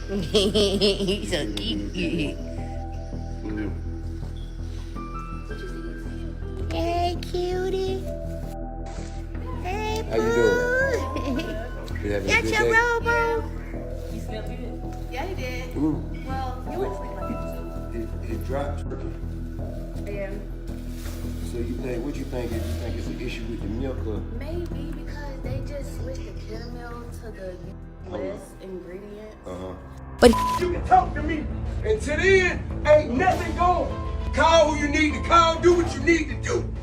He's so cute. Hey, cutie. Hey, How you doing? You having a got good your day? robo? You smell good? Yeah, he did. Ooh, Well, you went to sleep like that it dropped turkey. too. Yeah. So what you think? You think it's an issue with the milk or? Maybe because they just switched the caramel to the less ingredients. You can talk to me. Until then, ain't nothing going. Call who you need to call, do what you need to do.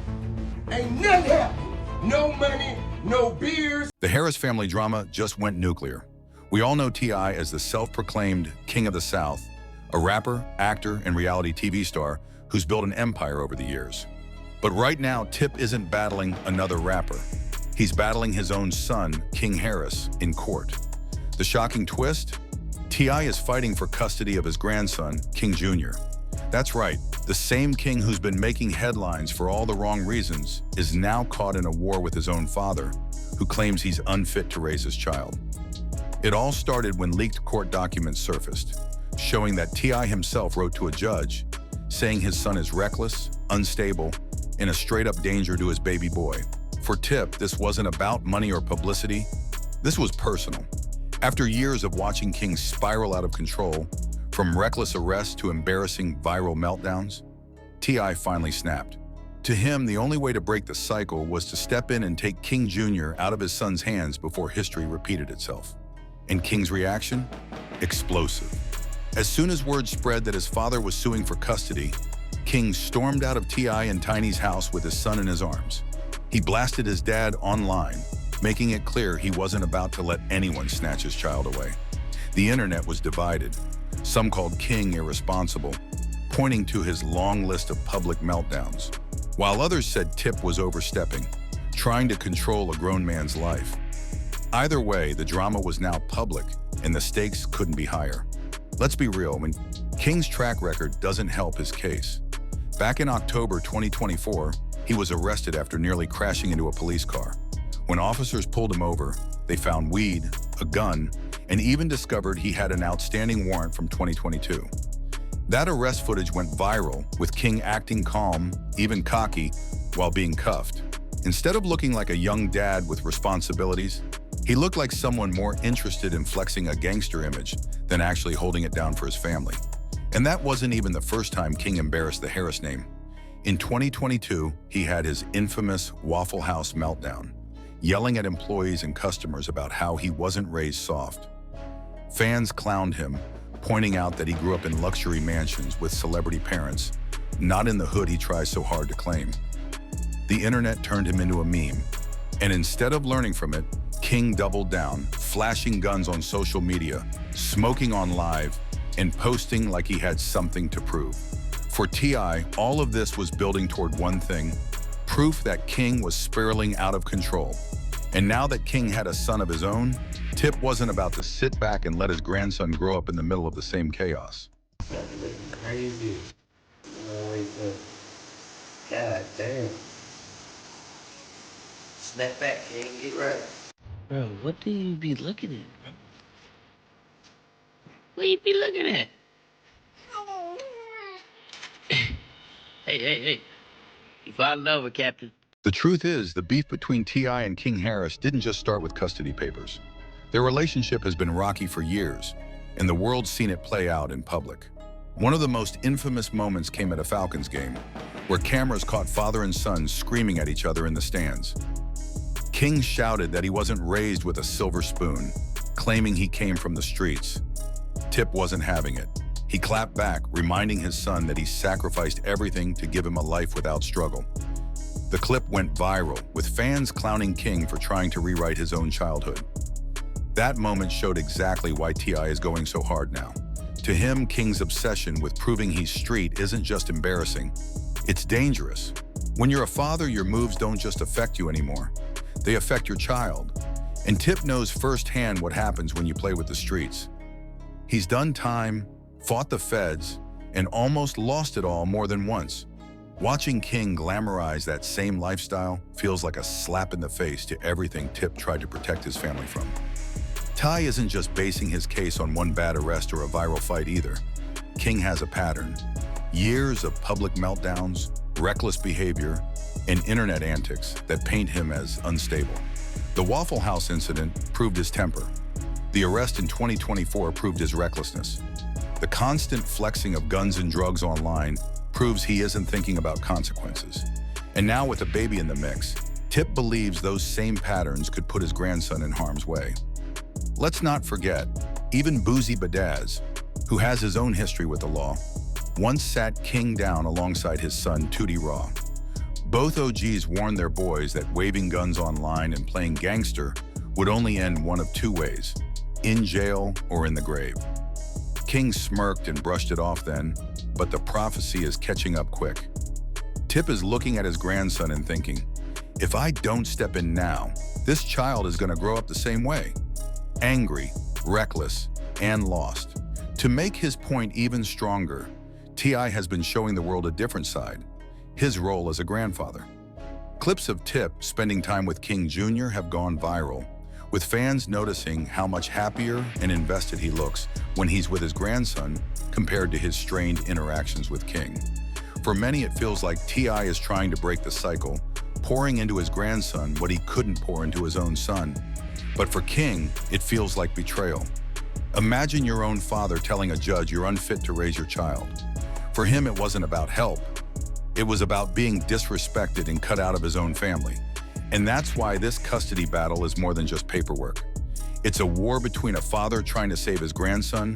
Ain't nothing happening. No money, no beers. The Harris family drama just went nuclear. We all know T.I. as the self-proclaimed King of the South, a rapper, actor, and reality TV star who's built an empire over the years. But right now, Tip isn't battling another rapper. He's battling his own son, King Harris, in court. The shocking twist? T.I. is fighting for custody of his grandson, King Jr. That's right, the same king who's been making headlines for all the wrong reasons is now caught in a war with his own father, who claims he's unfit to raise his child. It all started when leaked court documents surfaced, showing that T.I. himself wrote to a judge, saying his son is reckless, unstable, and a straight-up danger to his baby boy. For Tip, this wasn't about money or publicity. This was personal. After years of watching King spiral out of control, from reckless arrests to embarrassing viral meltdowns, T.I. finally snapped. To him, the only way to break the cycle was to step in and take King Jr. out of his son's hands before history repeated itself. And King's reaction? Explosive. As soon as word spread that his father was suing for custody, King stormed out of T.I. and Tiny's house with his son in his arms. He blasted his dad online, making it clear he wasn't about to let anyone snatch his child away. The internet was divided. Some called King irresponsible, pointing to his long list of public meltdowns, while others said Tip was overstepping, trying to control a grown man's life. Either way, the drama was now public, and the stakes couldn't be higher. Let's be real, when King's track record doesn't help his case. Back in October 2024, he was arrested after nearly crashing into a police car. When officers pulled him over, they found weed, a gun, and even discovered he had an outstanding warrant from 2022. That arrest footage went viral, with King acting calm, even cocky, while being cuffed. Instead of looking like a young dad with responsibilities, he looked like someone more interested in flexing a gangster image than actually holding it down for his family. And that wasn't even the first time King embarrassed the Harris name. In 2022, he had his infamous Waffle House meltdown, yelling at employees and customers about how he wasn't raised soft. Fans clowned him, pointing out that he grew up in luxury mansions with celebrity parents, not in the hood he tries so hard to claim. The internet turned him into a meme, and instead of learning from it, King doubled down, flashing guns on social media, smoking on live, and posting like he had something to prove. For T.I., all of this was building toward one thing: proof that King was spiraling out of control. And now that King had a son of his own, Tip wasn't about to sit back and let his grandson grow up in the middle of the same chaos. Crazy. God damn. Snap back, King. Get right. Bro, what do you be looking at, bro? What you be looking at? Hey. You falling over, Captain. The truth is, the beef between T.I. and King Harris didn't just start with custody papers. Their relationship has been rocky for years, and the world's seen it play out in public. One of the most infamous moments came at a Falcons game, where cameras caught father and son screaming at each other in the stands. King shouted that he wasn't raised with a silver spoon, claiming he came from the streets. Tip wasn't having it. He clapped back, reminding his son that he sacrificed everything to give him a life without struggle. The clip went viral, with fans clowning King for trying to rewrite his own childhood. That moment showed exactly why T.I. is going so hard now. To him, King's obsession with proving he's street isn't just embarrassing, it's dangerous. When you're a father, your moves don't just affect you anymore. They affect your child. And Tip knows firsthand what happens when you play with the streets. He's done time, fought the feds, and almost lost it all more than once. Watching King glamorize that same lifestyle feels like a slap in the face to everything Tip tried to protect his family from. Ty isn't just basing his case on one bad arrest or a viral fight either. King has a pattern. Years of public meltdowns, reckless behavior, and internet antics that paint him as unstable. The Waffle House incident proved his temper. The arrest in 2024 proved his recklessness. The constant flexing of guns and drugs online proves he isn't thinking about consequences. And now with a baby in the mix, Tip believes those same patterns could put his grandson in harm's way. Let's not forget, even Boozy Badaz, who has his own history with the law, once sat King down alongside his son Tootie Raw. Both OGs warned their boys that waving guns online and playing gangster would only end one of two ways: in jail or in the grave. King smirked and brushed it off then, but the prophecy is catching up quick. Tip is looking at his grandson and thinking, if I don't step in now, this child is going to grow up the same way. Angry, reckless, and lost. To make his point even stronger, T.I. has been showing the world a different side, his role as a grandfather. Clips of Tip spending time with King Jr. have gone viral, with fans noticing how much happier and invested he looks when he's with his grandson compared to his strained interactions with King. For many, it feels like T.I. is trying to break the cycle, pouring into his grandson what he couldn't pour into his own son. But for King, it feels like betrayal. Imagine your own father telling a judge you're unfit to raise your child. For him, it wasn't about help. It was about being disrespected and cut out of his own family. And that's why this custody battle is more than just paperwork. It's a war between a father trying to save his grandson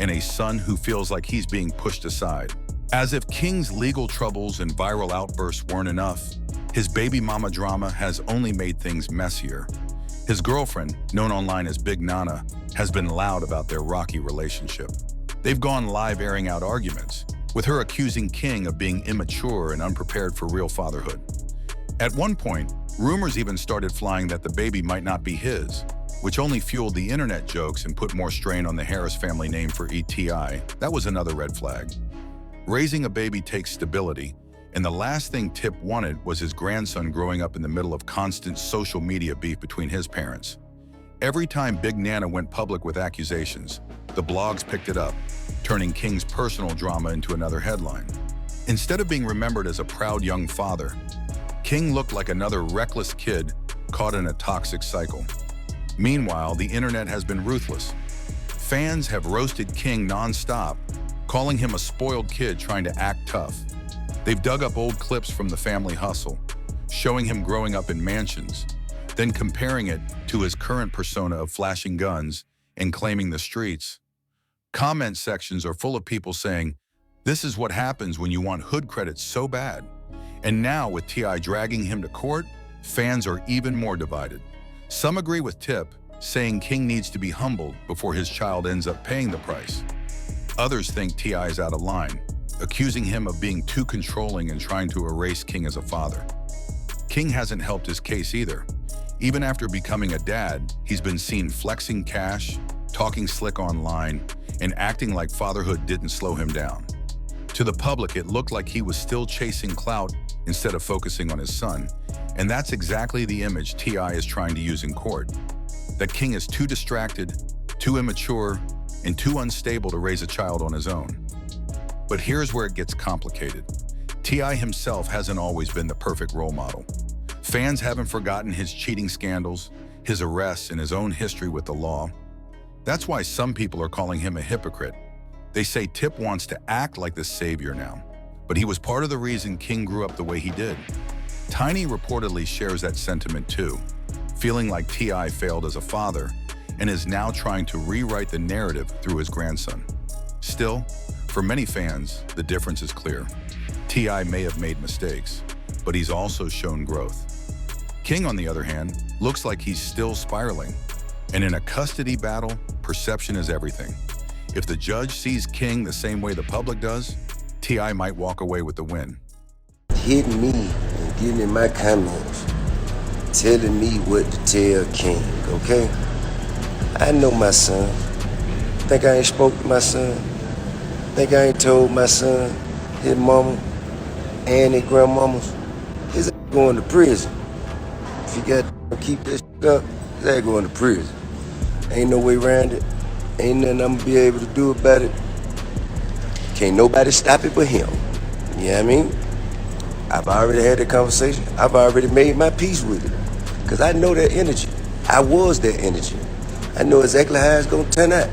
and a son who feels like he's being pushed aside. As if King's legal troubles and viral outbursts weren't enough, his baby mama drama has only made things messier. His girlfriend, known online as Big Nana, has been loud about their rocky relationship. They've gone live airing out arguments, with her accusing King of being immature and unprepared for real fatherhood. At one point, rumors even started flying that the baby might not be his, which only fueled the internet jokes and put more strain on the Harris family name for ETI. That was another red flag. Raising a baby takes stability, and the last thing Tip wanted was his grandson growing up in the middle of constant social media beef between his parents. Every time Big Nana went public with accusations, the blogs picked it up, turning King's personal drama into another headline. Instead of being remembered as a proud young father, King looked like another reckless kid caught in a toxic cycle. Meanwhile, the internet has been ruthless. Fans have roasted King non-stop, calling him a spoiled kid trying to act tough. They've dug up old clips from the family hustle, showing him growing up in mansions, then comparing it to his current persona of flashing guns and claiming the streets. Comment sections are full of people saying, this is what happens when you want hood credits so bad. And now with T.I. dragging him to court, fans are even more divided. Some agree with Tip, saying King needs to be humbled before his child ends up paying the price. Others think T.I. is out of line, accusing him of being too controlling and trying to erase King as a father. King hasn't helped his case either. Even after becoming a dad, he's been seen flexing cash, talking slick online, and acting like fatherhood didn't slow him down. To the public, it looked like he was still chasing clout instead of focusing on his son, and that's exactly the image T.I. is trying to use in court. That King is too distracted, too immature, and too unstable to raise a child on his own. But here's where it gets complicated. T.I. himself hasn't always been the perfect role model. Fans haven't forgotten his cheating scandals, his arrests, and his own history with the law. That's why some people are calling him a hypocrite. They say Tip wants to act like the savior now, but he was part of the reason King grew up the way he did. Tiny reportedly shares that sentiment too, feeling like T.I. failed as a father and is now trying to rewrite the narrative through his grandson. Still, for many fans, the difference is clear. T.I. may have made mistakes, but he's also shown growth. King, on the other hand, looks like he's still spiraling. And in a custody battle, perception is everything. If the judge sees King the same way the public does, T.I. might walk away with the win. Hitting me and getting in my comments, telling me what to tell King, okay? I know my son. Think I ain't spoke to my son? Think I ain't told my son, his mama, and his grandmamas, his ass going to prison. If you got to keep this shit up, his ass going to prison. Ain't no way around it. Ain't nothing I'm gonna be able to do about it. Can't nobody stop it but him. You know what I mean? I've already had the conversation. I've already made my peace with it. Because I know that energy. I was that energy. I know exactly how it's gonna turn out.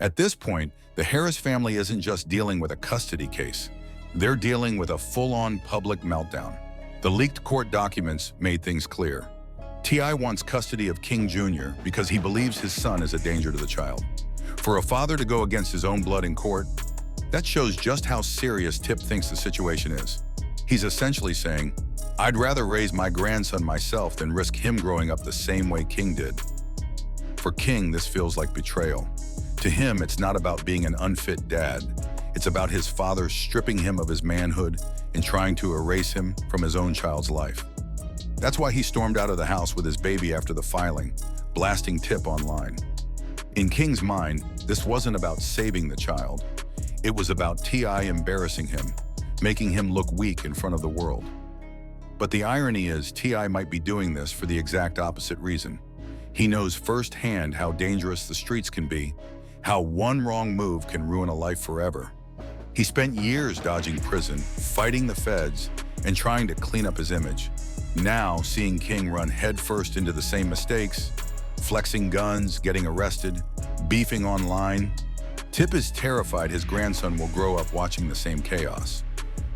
At this point, the Harris family isn't just dealing with a custody case. They're dealing with a full-on public meltdown. The leaked court documents made things clear. T.I. wants custody of King Jr. because he believes his son is a danger to the child. For a father to go against his own blood in court, that shows just how serious Tip thinks the situation is. He's essentially saying, I'd rather raise my grandson myself than risk him growing up the same way King did. For King, this feels like betrayal. To him, it's not about being an unfit dad. It's about his father stripping him of his manhood and trying to erase him from his own child's life. That's why he stormed out of the house with his baby after the filing, blasting Tip online. In King's mind, this wasn't about saving the child. It was about T.I. embarrassing him, making him look weak in front of the world. But the irony is, T.I. might be doing this for the exact opposite reason. He knows firsthand how dangerous the streets can be, how one wrong move can ruin a life forever. He spent years dodging prison, fighting the feds, and trying to clean up his image. Now, seeing King run headfirst into the same mistakes, flexing guns, getting arrested, beefing online, Tip is terrified his grandson will grow up watching the same chaos.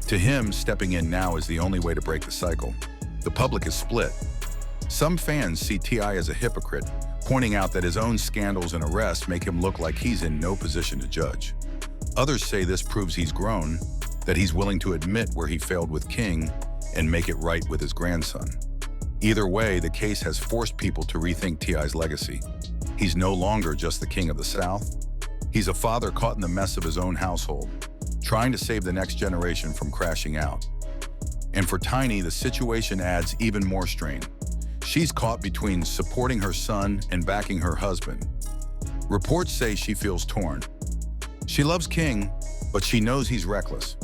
To him, stepping in now is the only way to break the cycle. The public is split. Some fans see T.I. as a hypocrite, pointing out that his own scandals and arrests make him look like he's in no position to judge. Others say this proves he's grown, that he's willing to admit where he failed with King and make it right with his grandson. Either way, the case has forced people to rethink T.I.'s legacy. He's no longer just the king of the South. He's a father caught in the mess of his own household, trying to save the next generation from crashing out. And for Tiny, the situation adds even more strain. She's caught between supporting her son and backing her husband. Reports say she feels torn. She loves King, but she knows he's reckless.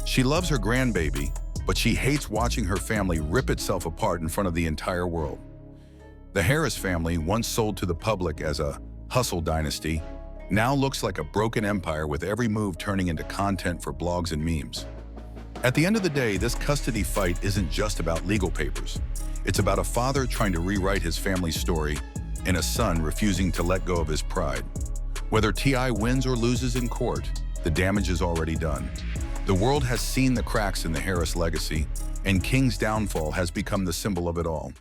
She loves her grandbaby, but she hates watching her family rip itself apart in front of the entire world. The Harris family, once sold to the public as a hustle dynasty, now looks like a broken empire with every move turning into content for blogs and memes. At the end of the day, this custody fight isn't just about legal papers. It's about a father trying to rewrite his family's story and a son refusing to let go of his pride. Whether T.I. wins or loses in court, the damage is already done. The world has seen the cracks in the Harris legacy, and King's downfall has become the symbol of it all.